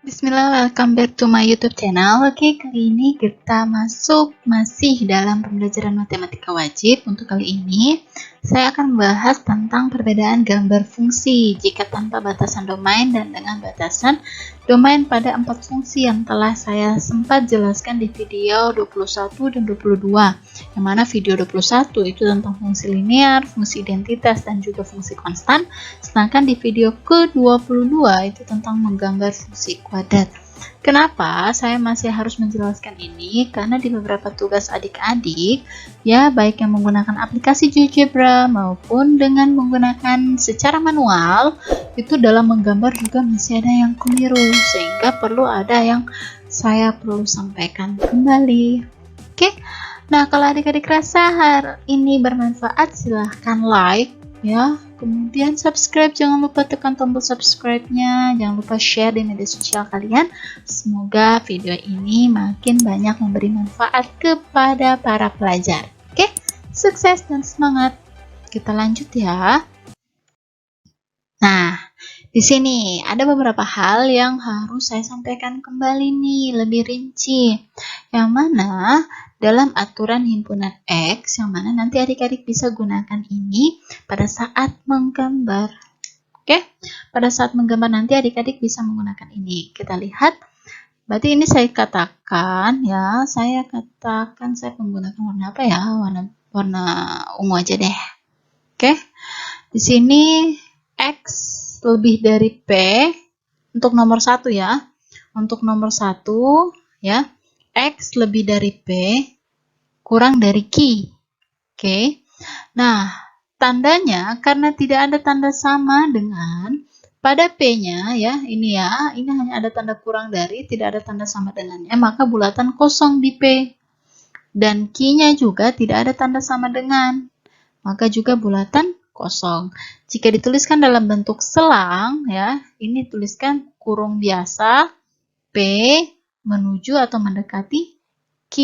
Bismillah, welcome back to my YouTube channel. Oke, kali ini kita masih dalam pembelajaran matematika wajib. Untuk kali ini, saya akan membahas tentang perbedaan gambar fungsi jika tanpa batasan domain dan dengan batasan domain pada 4 fungsi yang telah saya sempat jelaskan di video 21 dan 22. Yang mana video 21 itu tentang fungsi linear, fungsi identitas, dan juga fungsi konstan. Sedangkan di video ke-22 itu tentang menggambar fungsi kuadrat. Kenapa saya masih harus menjelaskan ini? Karena di beberapa tugas adik-adik, ya baik yang menggunakan aplikasi GeoGebra maupun dengan menggunakan secara manual, itu dalam menggambar juga masih ada yang keliru, sehingga perlu ada yang saya perlu sampaikan kembali. Oke, nah kalau adik-adik rasa hari ini bermanfaat, silahkan like ya. Kemudian subscribe, jangan lupa tekan tombol subscribe-nya, jangan lupa share di media sosial kalian. Semoga video ini makin banyak memberi manfaat kepada para pelajar. Oke, sukses dan semangat. Kita lanjut ya. Nah, di sini ada beberapa hal yang harus saya sampaikan kembali nih, lebih rinci. Yang mana dalam aturan himpunan X, yang mana nanti adik-adik bisa gunakan ini pada saat menggambar. Oke, pada saat menggambar nanti adik-adik bisa menggunakan ini. Kita lihat, berarti ini saya katakan ya, saya menggunakan warna apa ya? Warna ungu aja deh. Oke, di sini X lebih dari P untuk nomor 1 ya. Untuk nomor 1 ya, X lebih dari P kurang dari Q. Oke. Nah, tandanya karena tidak ada tanda sama dengan pada P-nya ya, ini hanya ada tanda kurang dari, tidak ada tanda sama dengannya, maka bulatan kosong di P. Dan Q-nya juga tidak ada tanda sama dengan, maka juga bulatan kosong. Jika dituliskan dalam bentuk selang ya, ini tuliskan kurung biasa P menuju atau mendekati Q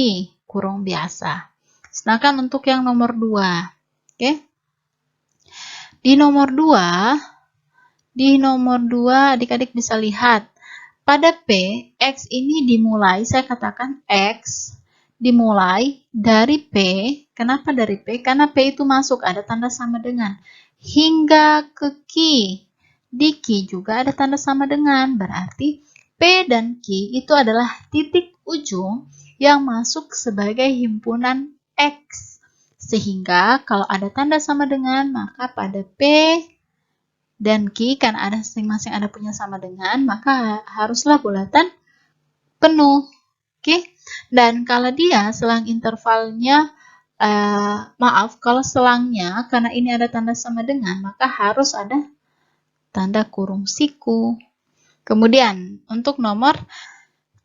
kurung biasa. Sedangkan untuk yang nomor 2, oke. Di nomor 2 adik-adik bisa lihat pada P, X ini dimulai, saya katakan X dimulai dari P. Kenapa dari P? Karena P itu masuk, ada tanda sama dengan. Hingga ke Q. Di Q juga ada tanda sama dengan. Berarti P dan Q itu adalah titik ujung yang masuk sebagai himpunan X. Sehingga kalau ada tanda sama dengan, maka pada P dan Q kan ada masing-masing ada punya sama dengan, maka haruslah bulatan penuh. Oke. Dan kalau dia selang intervalnya kalau selangnya karena ini ada tanda sama dengan, maka harus ada tanda kurung siku. Kemudian untuk nomor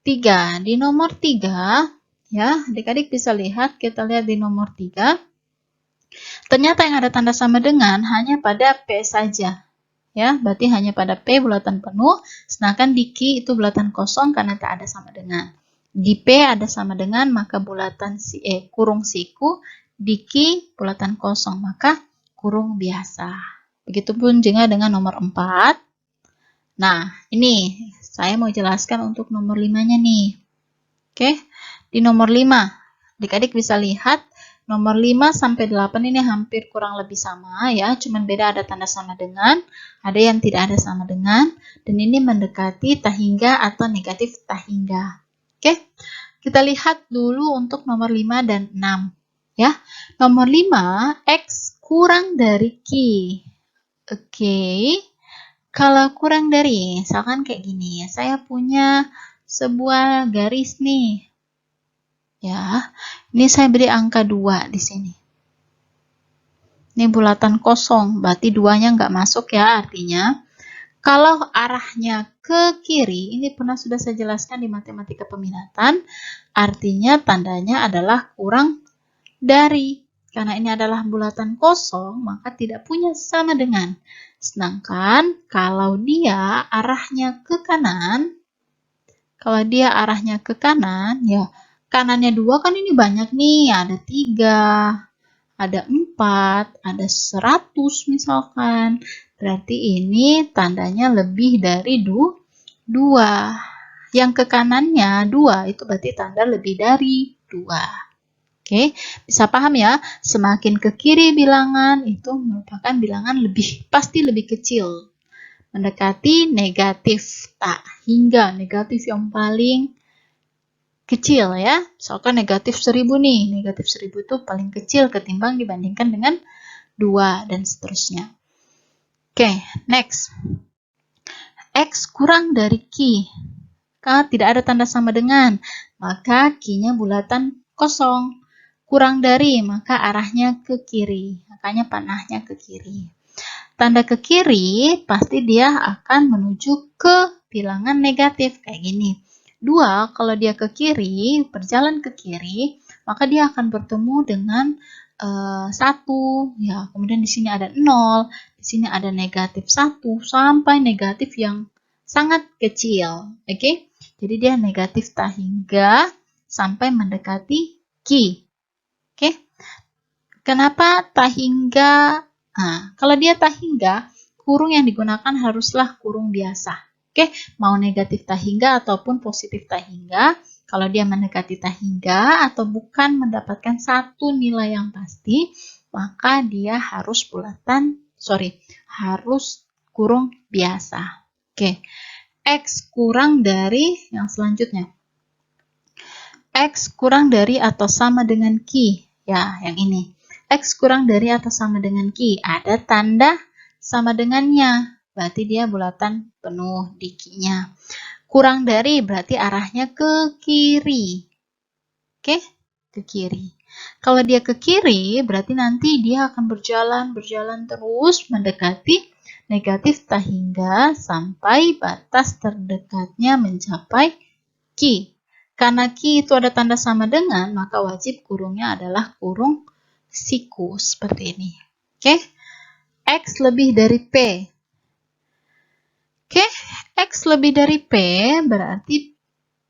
3, di nomor 3 ya, adik-adik bisa lihat, kita lihat di nomor 3. Ternyata yang ada tanda sama dengan hanya pada P saja. Ya, berarti hanya pada P bulatan penuh, sedangkan di Q itu bulatan kosong karena tak ada sama dengan. Di P ada sama dengan, maka bulatan kurung siku, di Q bulatan kosong, maka kurung biasa. Begitupun juga dengan nomor 4. Nah, ini saya mau jelaskan untuk nomor 5-nya nih. Oke, di nomor 5, adik-adik bisa lihat nomor 5 sampai 8 ini hampir kurang lebih sama ya, cuman beda ada tanda sama dengan, ada yang tidak ada sama dengan, dan ini mendekati tak hingga atau negatif tak hingga. Oke, kita lihat dulu untuk nomor 5 dan 6 ya. Nomor 5, X kurang dari Q. Oke, kalau kurang dari, misalkan kayak gini, saya punya sebuah garis nih. Ya, ini saya beri angka 2 di sini. Ini bulatan kosong, berarti 2-nya nggak masuk ya, artinya kalau arahnya ke kiri, ini pernah sudah saya jelaskan di matematika peminatan, artinya tandanya adalah kurang dari. Karena ini adalah bulatan kosong, maka tidak punya sama dengan. Sedangkan kalau dia arahnya ke kanan, ya kanannya 2 kan ini banyak nih, ada 3, ada 4, ada 100 misalkan. Berarti ini tandanya lebih dari 2. yang ke kanannya 2, itu berarti tanda lebih dari 2. Oke, bisa paham ya? Semakin ke kiri bilangan itu merupakan bilangan pasti lebih kecil. Mendekati negatif, tak hingga negatif yang paling kecil ya. Misalkan negatif 1000 nih, negatif 1000 itu paling kecil ketimbang dibandingkan dengan 2 dan seterusnya. Oke, next. X kurang dari Q. Kalau tidak ada tanda sama dengan, maka Q-nya bulatan kosong. Kurang dari, maka arahnya ke kiri. Makanya panahnya ke kiri. Tanda ke kiri, pasti dia akan menuju ke bilangan negatif. Kayak gini. 2, kalau dia ke kiri, berjalan ke kiri, maka dia akan bertemu dengan 1. Ya, kemudian di sini ada 0, di sini ada negatif 1, sampai negatif yang sangat kecil. Oke? Jadi dia negatif tak hingga sampai mendekati Q. Oke? Kenapa tak hingga? Nah, kalau dia tak hingga, kurung yang digunakan haruslah kurung biasa. Oke, mau negatif tak hingga ataupun positif tak hingga, kalau dia mendekati tak hingga atau bukan mendapatkan satu nilai yang pasti, maka dia harus harus kurung biasa. Oke, X kurang dari yang selanjutnya. X kurang dari atau sama dengan Q. Ya, yang ini. X kurang dari atau sama dengan Q. Ada tanda sama dengannya. Berarti dia bulatan penuh di Q-nya. Kurang dari berarti arahnya ke kiri. Oke, ke kiri. Kalau dia ke kiri, berarti nanti dia akan berjalan terus mendekati negatif tak hingga sampai batas terdekatnya mencapai Q. Karena Q itu ada tanda sama dengan, maka wajib kurungnya adalah kurung siku seperti ini. Oke? X lebih dari P. Oke? X lebih dari P berarti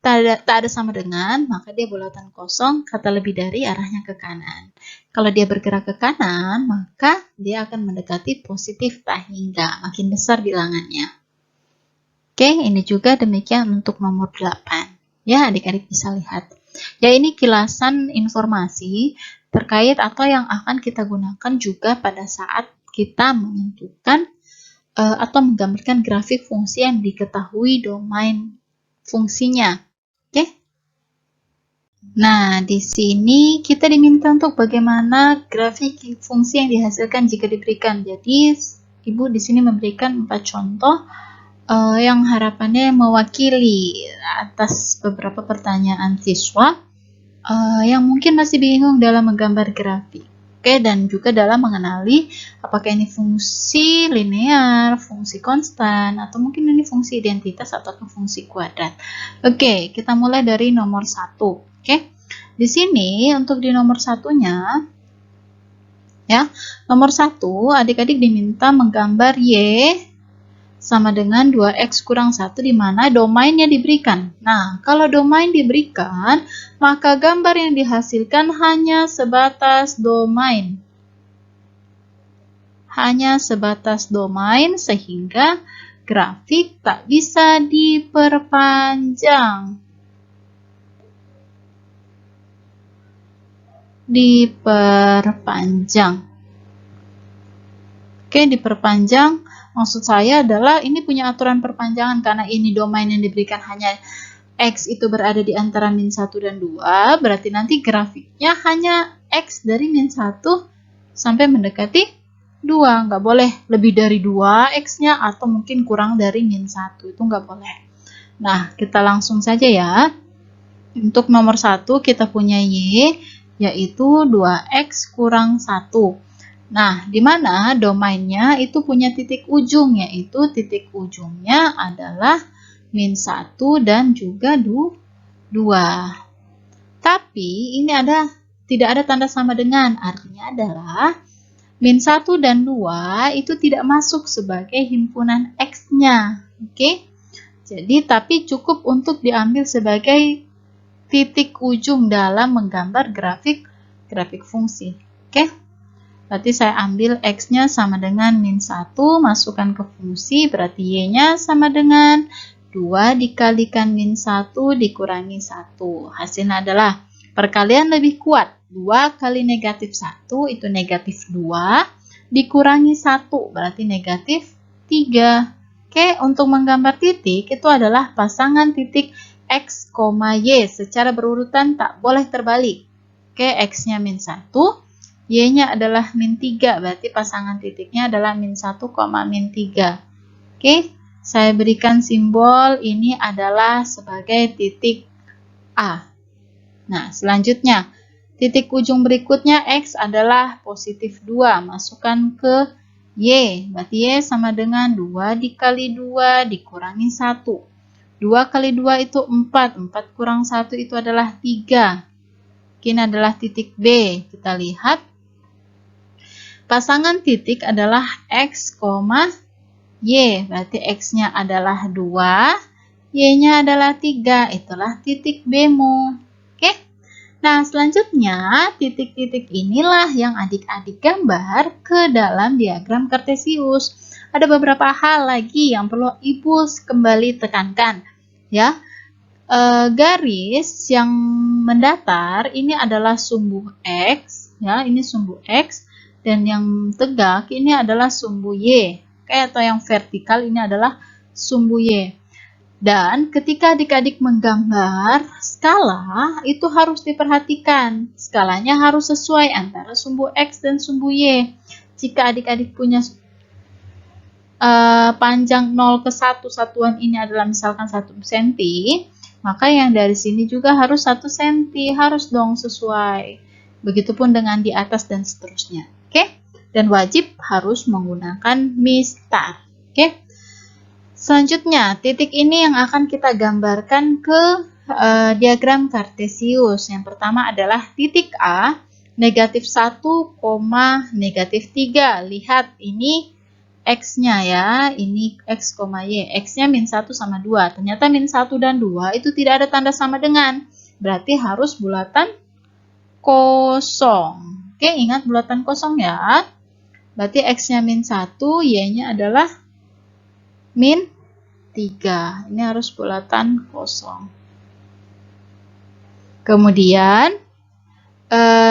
tak ada sama dengan, maka dia bulatan kosong, kata lebih dari arahnya ke kanan. Kalau dia bergerak ke kanan, maka dia akan mendekati positif tak hingga, makin besar bilangannya. Oke, ini juga demikian untuk nomor 8. Ya, adik-adik bisa lihat. Ya, ini kilasan informasi terkait atau yang akan kita gunakan juga pada saat kita menentukan atau menggambarkan grafik fungsi yang diketahui domain fungsinya. Oke? Nah, di sini kita diminta untuk bagaimana grafik fungsi yang dihasilkan jika diberikan. Jadi, Ibu di sini memberikan 4 contoh yang harapannya mewakili atas beberapa pertanyaan siswa yang mungkin masih bingung dalam menggambar grafik. Oke, dan juga dalam mengenali apakah ini fungsi linear, fungsi konstan, atau mungkin ini fungsi identitas atau fungsi kuadrat. Oke, kita mulai dari nomor 1. Oke, di sini untuk di nomor 1-nya, ya, nomor 1 adik-adik diminta menggambar Y sama dengan 2X kurang 1 di mana domainnya diberikan. Nah, kalau domain diberikan, maka gambar yang dihasilkan hanya sebatas domain. Hanya sebatas domain sehingga grafik tak bisa diperpanjang. Oke, diperpanjang. Maksud saya adalah ini punya aturan perpanjangan karena ini domain yang diberikan hanya X itu berada di antara min 1 dan 2, berarti nanti grafiknya hanya X dari min 1 sampai mendekati 2. Nggak boleh lebih dari 2 X-nya atau mungkin kurang dari min 1, itu nggak boleh. Nah, kita langsung saja ya. Untuk nomor 1 kita punya Y, yaitu 2X kurang 1. Nah, di mana domainnya itu punya titik ujung, yaitu titik ujungnya adalah min 1 dan juga 2. Tapi ini tidak ada tanda sama dengan, artinya adalah min 1 dan 2 itu tidak masuk sebagai himpunan X-nya. Oke? Jadi, tapi cukup untuk diambil sebagai titik ujung dalam menggambar grafik fungsi. Oke? Berarti saya ambil X-nya sama dengan min 1, masukkan ke fungsi, berarti Y-nya sama dengan 2 dikalikan min 1 dikurangi 1. Hasilnya adalah perkalian lebih kuat. 2 kali negatif 1 itu negatif 2, dikurangi 1 berarti negatif 3. Oke, untuk menggambar titik itu adalah pasangan titik X, Y secara berurutan, tak boleh terbalik. Oke, X-nya min 1, Y-nya adalah min 3, berarti pasangan titiknya adalah min 1, min 3. Oke, saya berikan simbol ini adalah sebagai titik A. Nah, selanjutnya, titik ujung berikutnya X adalah positif 2, masukkan ke Y, berarti Y sama dengan 2 dikali 2 dikurangi 1. 2 kali 2 itu 4, 4 kurang 1 itu adalah 3. Ini adalah titik B, kita lihat. Pasangan titik adalah X, Y, berarti X-nya adalah 2, Y-nya adalah 3, itulah titik B-mu. Oke, nah selanjutnya titik-titik inilah yang adik-adik gambar ke dalam diagram kartesius. Ada beberapa hal lagi yang perlu Ibu kembali tekankan. Ya, garis yang mendatar ini adalah sumbu X, ya, ini sumbu X. Dan yang tegak ini adalah sumbu Y. Oke, atau yang vertikal ini adalah sumbu Y. Dan ketika adik-adik menggambar skala, itu harus diperhatikan. Skalanya harus sesuai antara sumbu X dan sumbu Y. Jika adik-adik punya panjang 0 ke 1, satuan ini adalah misalkan 1 cm, maka yang dari sini juga harus 1 cm. Harus dong sesuai. Begitupun dengan di atas dan seterusnya. Oke, dan wajib harus menggunakan mistar. Oke, selanjutnya titik ini yang akan kita gambarkan ke diagram kartesius. Yang pertama adalah titik A, negatif 1, negatif 3. Lihat ini X-nya ya, ini X, Y. X-nya min 1 sama 2. Ternyata min 1 dan 2 itu tidak ada tanda sama dengan. Berarti harus bulatan kosong. Oke, ingat bulatan kosong ya. Berarti X-nya min 1, Y-nya adalah min 3. Ini harus bulatan kosong. Kemudian,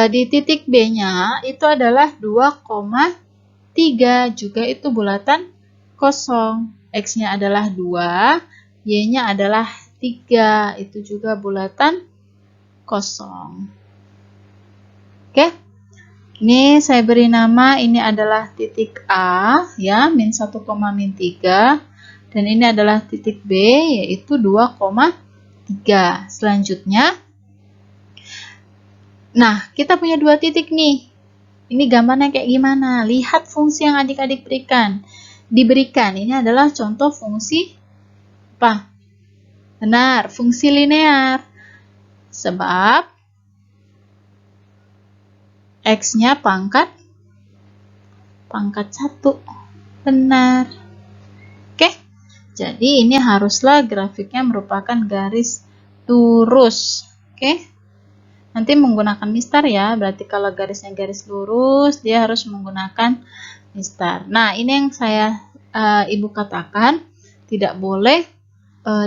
di titik B-nya itu adalah 2,3. Juga itu bulatan kosong. X-nya adalah 2, Y-nya adalah 3. Itu juga bulatan kosong. Oke, ini saya beri nama, ini adalah titik A, ya, min 1, min 3. Dan ini adalah titik B, yaitu 2,3. Selanjutnya, nah, kita punya dua titik nih. Ini gambarnya kayak gimana? Lihat fungsi yang adik-adik diberikan. Ini adalah contoh fungsi apa? Benar, fungsi linear. Sebab X-nya pangkat 1. Benar. Oke, jadi ini haruslah grafiknya merupakan garis lurus. Oke, nanti menggunakan mistar ya. Berarti kalau garisnya garis lurus, dia harus menggunakan mistar. Nah, ini yang saya Ibu katakan tidak boleh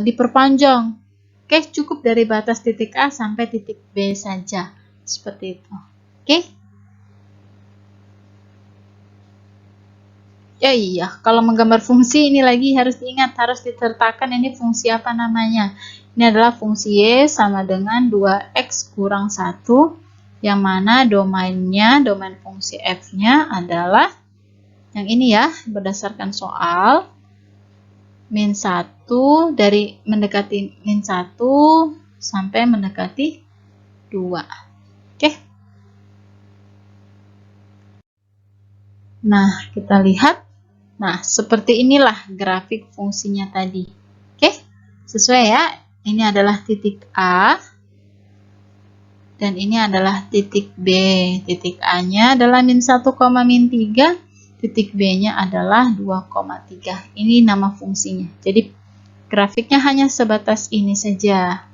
diperpanjang. Oke, cukup dari batas titik A sampai titik B saja. Seperti itu. Oke. Ya iya, kalau menggambar fungsi ini lagi harus diingat, harus disertakan ini fungsi apa namanya. Ini adalah fungsi Y sama dengan 2X kurang 1, yang mana domain fungsi F-nya adalah yang ini ya, berdasarkan soal, min 1 dari mendekati min 1 sampai mendekati 2. Oke. Nah, kita lihat. Nah, seperti inilah grafik fungsinya tadi. Oke, sesuai ya. Ini adalah titik A. Dan ini adalah titik B. Titik A-nya adalah min 1, min 3. Titik B-nya adalah 2,3. Ini nama fungsinya. Jadi, grafiknya hanya sebatas ini saja.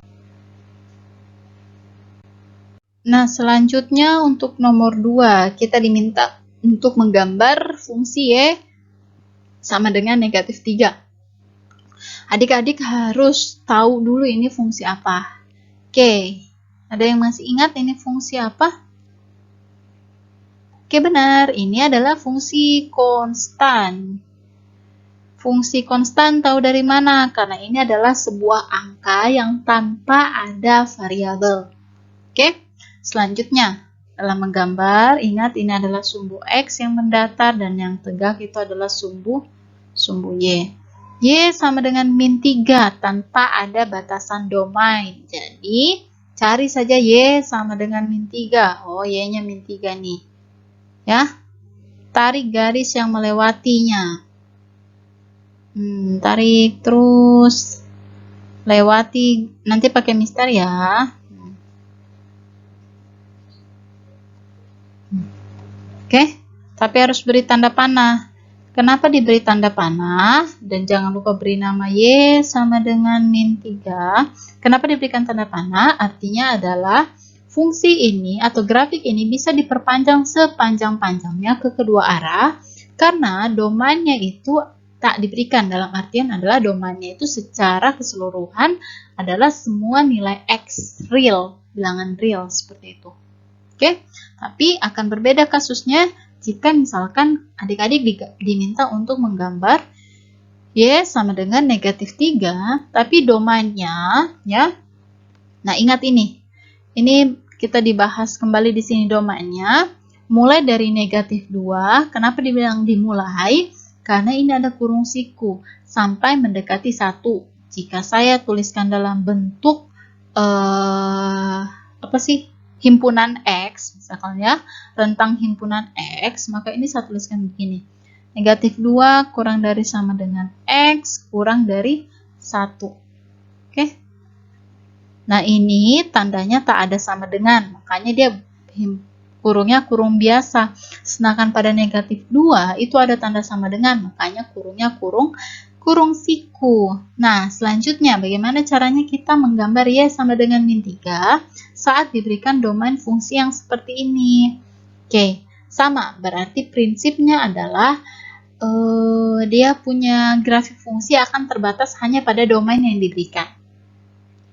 Nah, selanjutnya untuk nomor 2, kita diminta untuk menggambar fungsi Y sama dengan negatif 3. Adik-adik harus tahu dulu ini fungsi apa. Oke, ada yang masih ingat ini fungsi apa? Oke, benar. Ini adalah fungsi konstan. Fungsi konstan tahu dari mana? Karena ini adalah sebuah angka yang tanpa ada variabel. Oke, selanjutnya dalam menggambar, ingat ini adalah sumbu X yang mendatar dan yang tegak itu adalah sumbu Y. Y sama dengan min 3 tanpa ada batasan domain. Jadi, cari saja Y sama dengan min 3. Oh, Y-nya min 3 nih. Ya, tarik garis yang melewatinya. Tarik terus lewati, nanti pakai mister ya. Oke, tapi harus beri tanda panah. Kenapa diberi tanda panah? Dan jangan lupa beri nama Y sama dengan min 3. Kenapa diberikan tanda panah? Artinya adalah fungsi ini atau grafik ini bisa diperpanjang sepanjang-panjangnya ke kedua arah karena domainnya itu tak diberikan, dalam artian adalah domainnya itu secara keseluruhan adalah semua nilai X real, bilangan real seperti itu. Oke, tapi akan berbeda kasusnya jika misalkan adik-adik diminta untuk menggambar Y sama dengan negatif 3, tapi domainnya ya. Nah, ingat ini. Ini kita dibahas kembali di sini domainnya. Mulai dari negatif 2, kenapa dibilang dimulai? Karena ini ada kurung siku sampai mendekati 1. Jika saya tuliskan dalam bentuk himpunan X, misalkan ya, rentang himpunan X, maka ini saya tuliskan begini. Negatif 2 kurang dari sama dengan X kurang dari 1. Oke. Nah, ini tandanya tak ada sama dengan, makanya dia kurungnya kurung biasa. Sedangkan pada negatif 2 itu ada tanda sama dengan, makanya kurungnya kurung siku. Nah, selanjutnya bagaimana caranya kita menggambar Y sama dengan min 3 saat diberikan domain fungsi yang seperti ini? Oke, sama. Berarti prinsipnya adalah dia punya grafik fungsi akan terbatas hanya pada domain yang diberikan.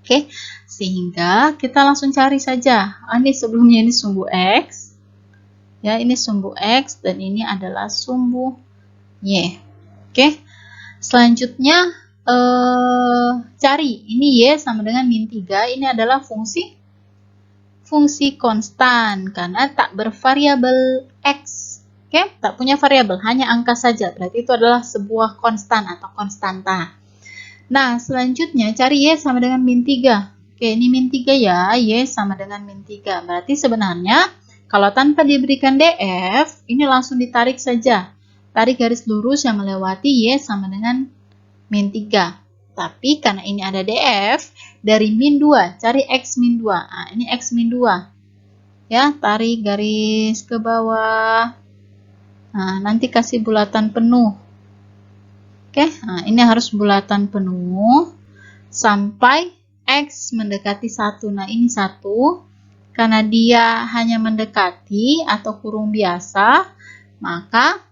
Oke, sehingga kita langsung cari saja. Ini sebelumnya ini sumbu X. Ya, ini sumbu X dan ini adalah sumbu Y. Oke. Selanjutnya cari ini Y sama dengan min 3. Ini adalah fungsi konstan karena tak bervariabel X. Oke, tak punya variabel, hanya angka saja. Berarti itu adalah sebuah konstan atau konstanta. Nah, selanjutnya cari Y sama dengan min 3. Oke, ini min 3 ya, Y sama dengan min 3. Berarti sebenarnya kalau tanpa diberikan DF, ini langsung ditarik saja. Tarik garis lurus yang melewati Y sama dengan min 3. Tapi karena ini ada DF, dari min 2, cari X min 2. Nah, ini X min 2. Ya, tarik garis ke bawah. Nah, nanti kasih bulatan penuh. Oke, nah ini harus bulatan penuh sampai X mendekati 1. Nah, ini 1. Karena dia hanya mendekati atau kurung biasa, maka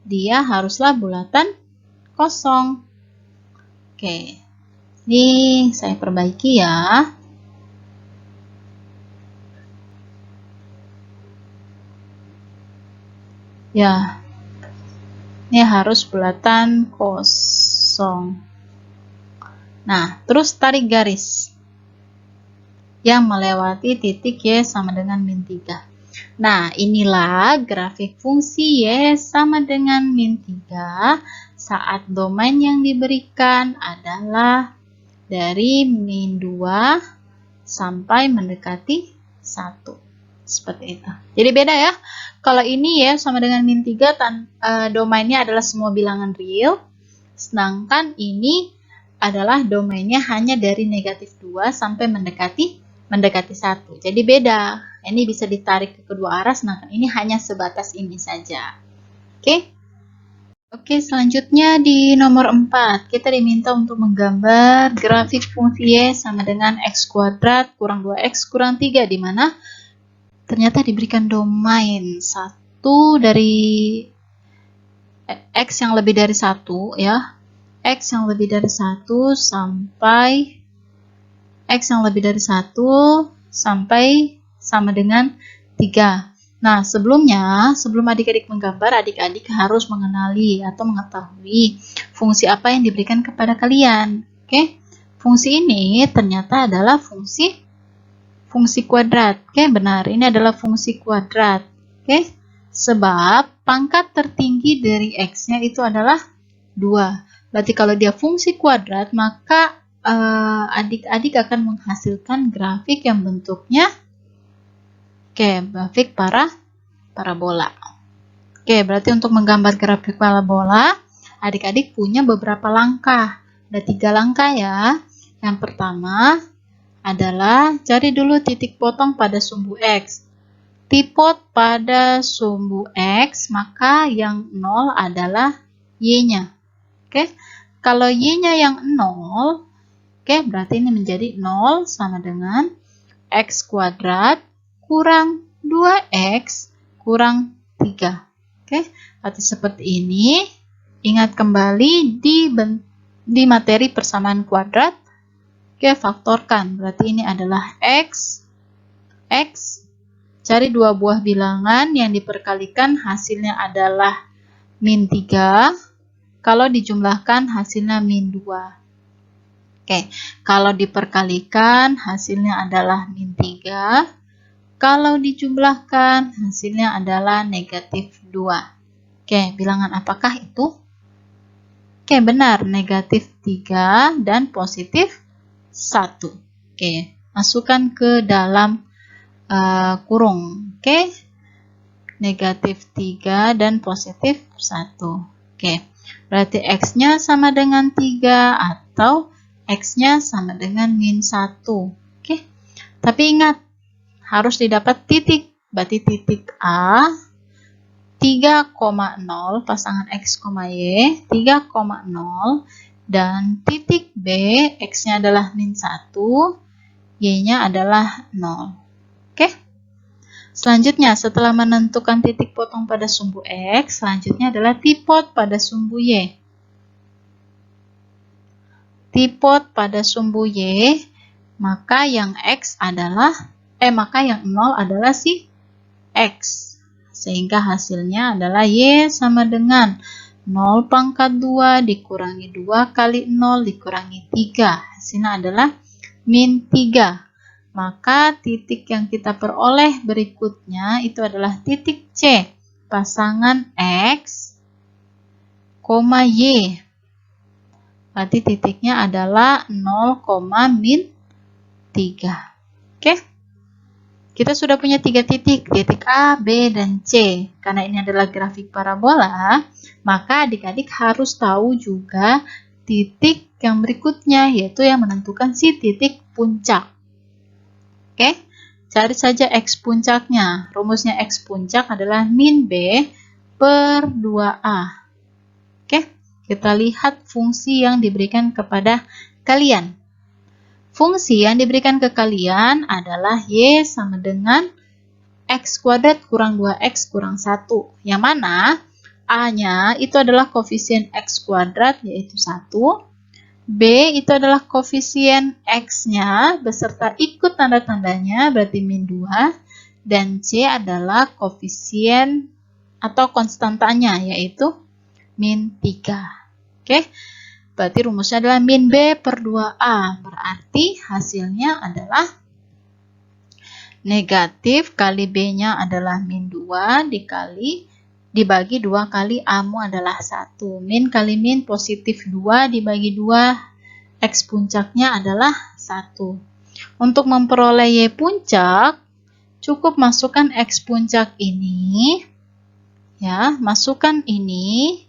dia haruslah bulatan kosong. Oke, ini saya perbaiki ya. Ya, ini harus bulatan kosong. Nah, terus tarik garis yang melewati titik Y sama dengan min 3. Nah, inilah grafik fungsi Y sama dengan min 3 saat domain yang diberikan adalah dari min 2 sampai mendekati 1. Seperti itu. Jadi beda ya. Kalau ini Y sama dengan min 3, domainnya adalah semua bilangan real. Sedangkan ini adalah domainnya hanya dari negatif 2 sampai mendekati 1. Jadi beda. Ini bisa ditarik ke kedua arah, sedangkan ini hanya sebatas ini saja. Oke? Oke, selanjutnya di nomor 4, kita diminta untuk menggambar grafik fungsi Y sama dengan X kuadrat kurang 2X kurang 3, di mana ternyata diberikan domain 1 dari X yang lebih dari 1 ya. X yang lebih dari 1 sampai X yang lebih dari 1 sampai sama dengan 3. Nah, sebelum adik-adik menggambar, adik-adik harus mengenali atau mengetahui fungsi apa yang diberikan kepada kalian. Oke? Fungsi ini ternyata adalah fungsi kuadrat. Oke, benar. Ini adalah fungsi kuadrat. Oke? Sebab pangkat tertinggi dari X-nya itu adalah 2. Berarti kalau dia fungsi kuadrat, maka adik-adik akan menghasilkan grafik yang bentuknya grafik parabola. Berarti untuk menggambar grafik parabola, adik-adik punya beberapa langkah. Ada 3 langkah ya. Yang pertama adalah cari dulu titik potong pada sumbu X. Tipot pada sumbu X, maka yang 0 adalah Y-nya. Kalau Y-nya yang 0, berarti ini menjadi 0 sama dengan X kuadrat kurang 2X kurang 3. Berarti seperti ini. Ingat kembali di materi persamaan kuadrat. Faktorkan. Berarti ini adalah X. Cari 2 buah bilangan yang diperkalikan hasilnya adalah min 3. Kalau dijumlahkan hasilnya min 2. Kalau diperkalikan hasilnya adalah min 3. Kalau dijumlahkan hasilnya adalah negatif 2. Bilangan apakah itu? Benar, negatif 3 dan positif 1. Masukkan ke dalam kurung. Negatif 3 dan positif 1. Berarti X-nya sama dengan 3 atau X-nya sama dengan min 1. Tapi ingat, harus didapat titik. Berarti titik A 3,0 pasangan X, Y 3,0 dan titik B X-nya adalah min 1, Y-nya adalah 0. Selanjutnya, setelah menentukan titik potong pada sumbu X, selanjutnya adalah tipot pada sumbu Y. Tipot pada sumbu Y, maka yang X adalah maka yang 0 adalah si X. Sehingga hasilnya adalah Y sama dengan 0 pangkat 2 dikurangi 2 kali 0 dikurangi 3. Hasilnya adalah min 3. Maka titik yang kita peroleh berikutnya itu adalah titik C, pasangan X, Y. Berarti titiknya adalah 0, min 3. Kita sudah punya 3 titik A, B, dan C. Karena ini adalah grafik parabola, maka adik-adik harus tahu juga titik yang berikutnya, yaitu yang menentukan si titik puncak. Cari saja X puncaknya. Rumusnya X puncak adalah min B per 2A. Kita lihat fungsi yang diberikan kepada kalian. Fungsi yang diberikan ke kalian adalah Y sama dengan X kuadrat kurang 2X kurang 1. Yang mana A-nya itu adalah koefisien X kuadrat yaitu 1. B itu adalah koefisien X-nya beserta ikut tanda-tandanya berarti min 2. Dan C adalah koefisien atau konstantanya yaitu min 3. Berarti rumusnya adalah min B per 2A. Berarti hasilnya adalah negatif kali B-nya adalah min 2 dibagi 2 kali A-mu adalah 1. Min kali min positif 2 dibagi 2. X puncaknya adalah 1. Untuk memperoleh Y puncak, cukup masukkan X puncak ini. Masukkan ini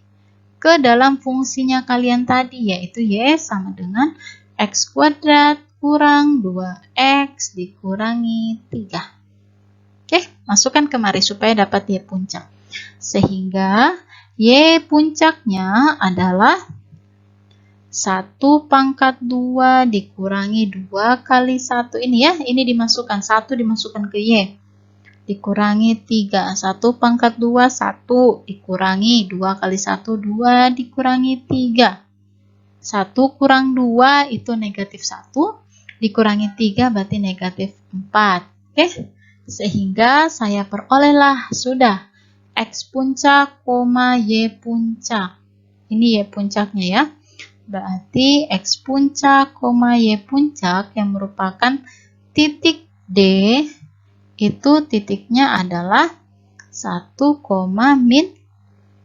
ke dalam fungsinya kalian tadi, yaitu Y sama dengan X kuadrat kurang 2X dikurangi 3. Masukkan kemari supaya dapat Y puncak. Sehingga Y puncaknya adalah 1 pangkat 2 dikurangi 2 kali 1. Ini dimasukkan, 1 dimasukkan ke Y. Dikurangi 3. 1 pangkat 2, 1 dikurangi 2 kali 1, 2 dikurangi 3. 1 kurang 2 itu negatif 1, dikurangi 3 berarti negatif 4. Oke, sehingga saya perolehlah sudah X puncak, Y puncak. Ini Y puncaknya ya. Berarti X puncak, Y puncak yang merupakan titik D itu titiknya adalah 1, min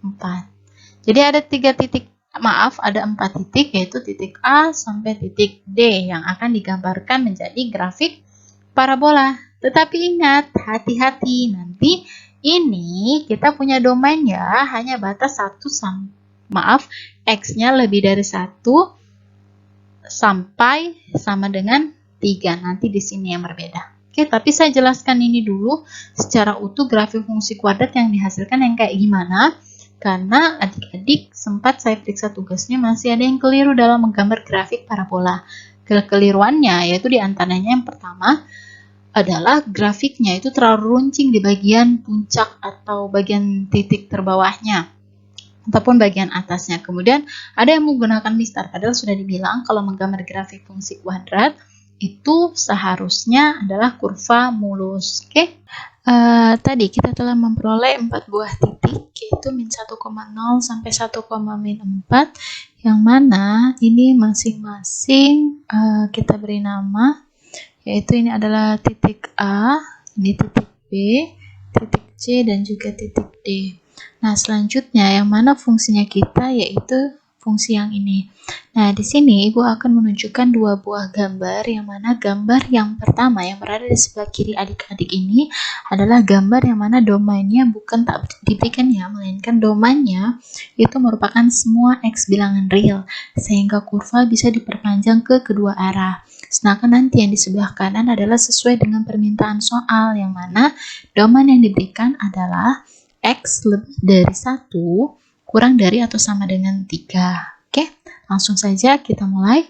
4. Jadi ada 3 titik, maaf, ada 4 titik, yaitu titik A sampai titik D yang akan digambarkan menjadi grafik parabola. Tetapi ingat, hati-hati, nanti ini kita punya domain ya, hanya batas 1 X-nya lebih dari 1 sampai sama dengan 3. Nanti di sini yang berbeda. Oke, tapi saya jelaskan ini dulu secara utuh grafik fungsi kuadrat yang dihasilkan yang kayak gimana. Karena adik-adik sempat saya periksa tugasnya masih ada yang keliru dalam menggambar grafik parabola. Kekeliruannya yaitu diantaranya yang pertama adalah grafiknya itu terlalu runcing di bagian puncak atau bagian titik terbawahnya ataupun bagian atasnya. Kemudian ada yang menggunakan mistar, padahal sudah dibilang kalau menggambar grafik fungsi kuadrat itu seharusnya adalah kurva mulus. Oke. Tadi kita telah memperoleh 4 buah titik, yaitu min 1,0 sampai 1, min 4, yang mana ini masing-masing kita beri nama, yaitu ini adalah titik A, ini titik B, titik C, dan juga titik D. Nah, selanjutnya yang mana fungsinya kita, yaitu fungsi yang ini. Nah, di sini Ibu akan menunjukkan 2 buah gambar, yang mana gambar yang pertama yang berada di sebelah kiri adik-adik ini adalah gambar yang mana domainnya bukan tak diberikan ya, melainkan domainnya itu merupakan semua X bilangan real, sehingga kurva bisa diperpanjang ke kedua arah. Sedangkan nanti yang di sebelah kanan adalah sesuai dengan permintaan soal, yang mana domain yang diberikan adalah X lebih dari 1 kurang dari atau sama dengan 3. Oke, langsung saja kita mulai.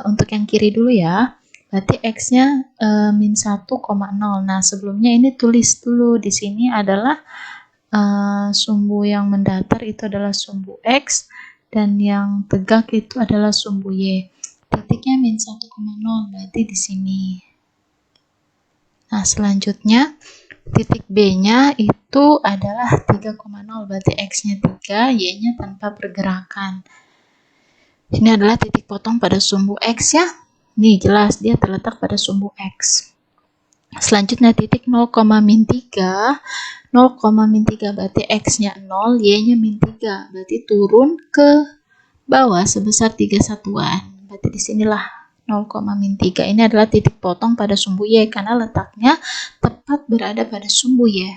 Untuk yang kiri dulu ya. Berarti X-nya min 1,0. Nah, sebelumnya ini tulis dulu. Di sini adalah sumbu yang mendatar itu adalah sumbu X, dan yang tegak itu adalah sumbu Y. Titiknya min 1,0 berarti di sini. Nah, selanjutnya titik B-nya itu adalah 3,0, berarti X-nya 3, Y-nya tanpa pergerakan. Ini adalah titik potong pada sumbu X ya. Nih, jelas dia terletak pada sumbu X. Selanjutnya titik 0, min 3. 0, min 3 berarti X-nya 0, Y-nya min 3. Berarti turun ke bawah sebesar 3 satuan. Berarti disinilah 0, min 3. Ini adalah titik potong pada sumbu Y karena letaknya tepat berada pada sumbu Y.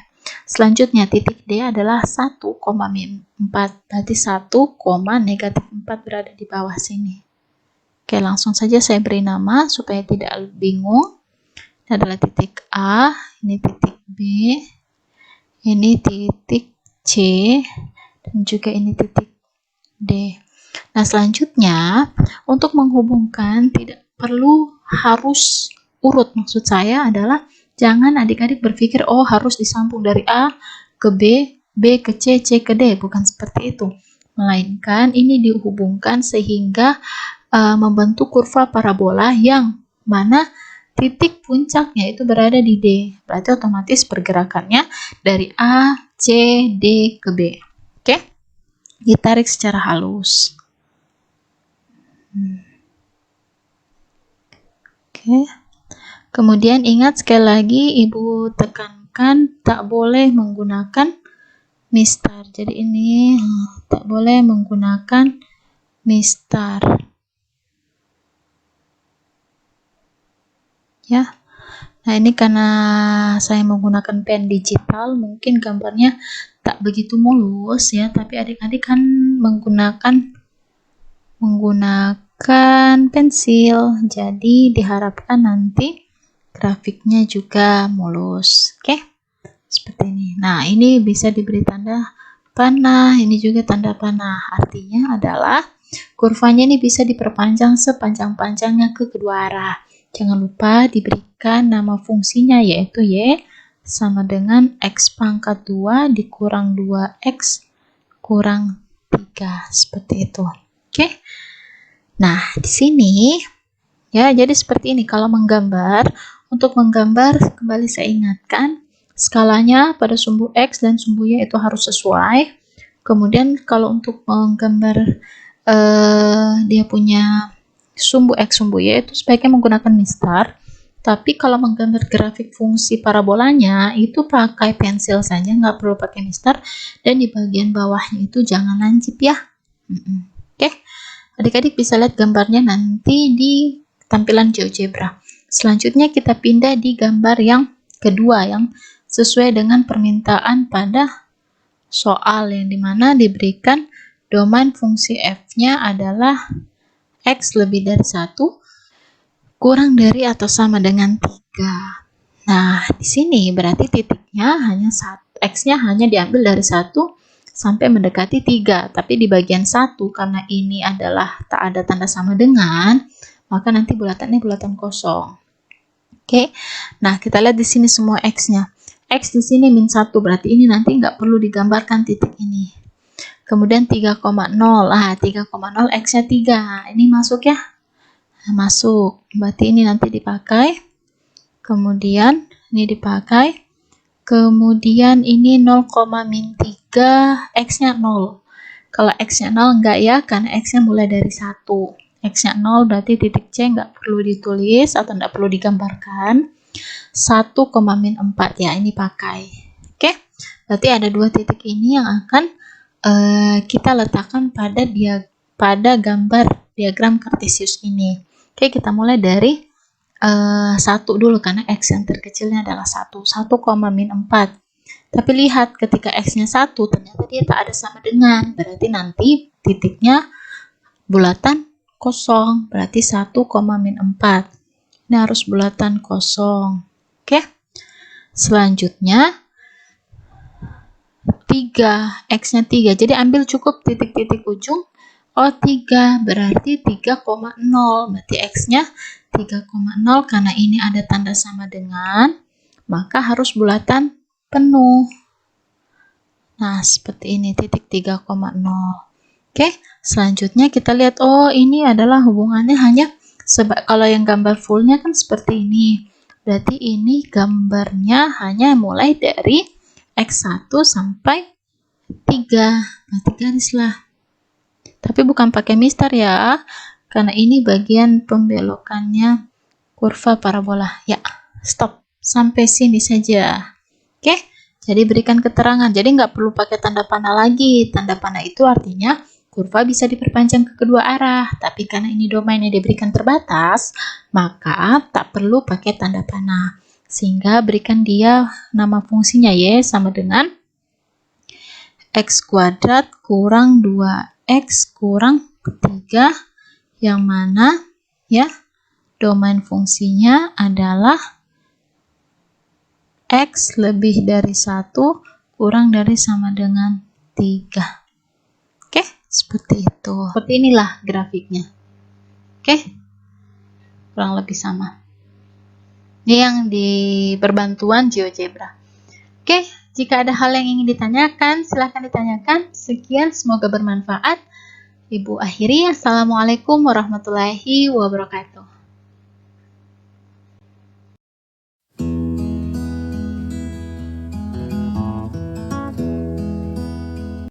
Selanjutnya titik D adalah 1, min 4. Berarti 1, negatif 4 berada di bawah sini. Oke, langsung saja saya beri nama supaya tidak bingung. Ini adalah titik A, ini titik B, ini titik C, dan juga ini titik D. Nah, selanjutnya untuk menghubungkan tidak perlu harus urut. Maksud saya adalah jangan adik-adik berpikir oh harus disambung dari A ke B, B ke C, C ke D. Bukan seperti itu. Melainkan ini dihubungkan sehingga membentuk kurva parabola yang mana titik puncaknya itu berada di D. Berarti otomatis pergerakannya dari A, C, D ke B. Oke? Ditarik secara halus. Oke. Kemudian ingat sekali lagi Ibu tekankan tak boleh menggunakan mistar. Jadi ini tak boleh menggunakan mistar. Ya. Nah, ini karena saya menggunakan pen digital, mungkin gambarnya tak begitu mulus ya, tapi adik-adik kan menggunakan pensil, jadi diharapkan nanti grafiknya juga mulus. Oke, seperti ini. Nah, ini bisa diberi tanda panah, ini juga tanda panah. Artinya adalah kurvanya ini bisa diperpanjang sepanjang-panjangnya ke kedua arah. Jangan lupa diberikan nama fungsinya, yaitu Y sama dengan X pangkat 2 dikurang 2X kurang 3. Seperti itu. Oke. Nah, di sini ya, jadi seperti ini kalau menggambar. Untuk menggambar, kembali saya ingatkan, skalanya pada sumbu X dan sumbu Y itu harus sesuai. Kemudian kalau untuk menggambar dia punya sumbu X, sumbu Y itu sebaiknya menggunakan mistar. Tapi kalau menggambar grafik fungsi parabolanya itu pakai pensil saja, nggak perlu pakai mistar. Dan di bagian bawahnya itu jangan lancip ya. Oke, adik-adik bisa lihat gambarnya nanti di tampilan GeoGebra. Selanjutnya kita pindah di gambar yang kedua yang sesuai dengan permintaan pada soal, yang dimana diberikan domain fungsi f-nya adalah x lebih dari 1 kurang dari atau sama dengan 3. Nah, di sini berarti titiknya hanya x-nya hanya diambil dari 1 sampai mendekati 3, tapi di bagian 1 karena ini adalah tak ada tanda sama dengan, maka nanti bulatannya bulatan kosong. Oke, nah kita lihat di sini semua x-nya. X di sini min 1, berarti ini nanti nggak perlu digambarkan titik ini. Kemudian 3,0, 3,0 x-nya 3, ini masuk ya? Nah, masuk, berarti ini nanti dipakai. Kemudian ini dipakai. Kemudian ini 0, min 3, x-nya 0. Kalau x-nya 0 enggak ya, karena x-nya mulai dari 1. X-nya 0 berarti titik C nggak perlu ditulis atau nggak perlu digambarkan. 1, min 4 ya, ini pakai. Oke, berarti ada dua titik ini yang akan kita letakkan pada gambar diagram Cartesius ini. Oke, kita mulai dari 1 dulu karena x yang terkecilnya adalah 1. 1, min 4. Tapi lihat ketika x-nya 1 ternyata dia tak ada sama dengan, berarti nanti titiknya bulatan kosong, berarti 1, min 4. Ini harus bulatan kosong. Oke. Selanjutnya 3, x-nya 3. Jadi ambil cukup titik-titik ujung. Oh, 3 berarti 3,0. Berarti x-nya 3,0 karena ini ada tanda sama dengan, maka harus bulatan penuh. Nah, seperti ini titik 3,0. Oke, selanjutnya kita lihat, oh ini adalah hubungannya hanya kalau yang gambar fullnya kan seperti ini. Berarti ini gambarnya hanya mulai dari x1 sampai 3. Berarti garislah. Tapi bukan pakai mistar ya, karena ini bagian pembelokannya kurva parabola. Ya, stop. Sampai sini saja. Oke, jadi berikan keterangan. Jadi nggak perlu pakai tanda panah lagi. Tanda panah itu artinya kurva bisa diperpanjang ke kedua arah, tapi karena ini domainnya diberikan terbatas, maka tak perlu pakai tanda panah. Sehingga berikan dia nama fungsinya y sama dengan x kuadrat kurang 2x kurang 3, yang mana ya domain fungsinya adalah x lebih dari 1 kurang dari sama dengan 3. Oke, seperti itu. Seperti inilah grafiknya. Oke, kurang lebih sama. Ini yang di perbantuan GeoGebra. Oke, jika ada hal yang ingin ditanyakan, silahkan ditanyakan. Sekian, semoga bermanfaat. Ibu akhiri, Assalamualaikum warahmatullahi wabarakatuh.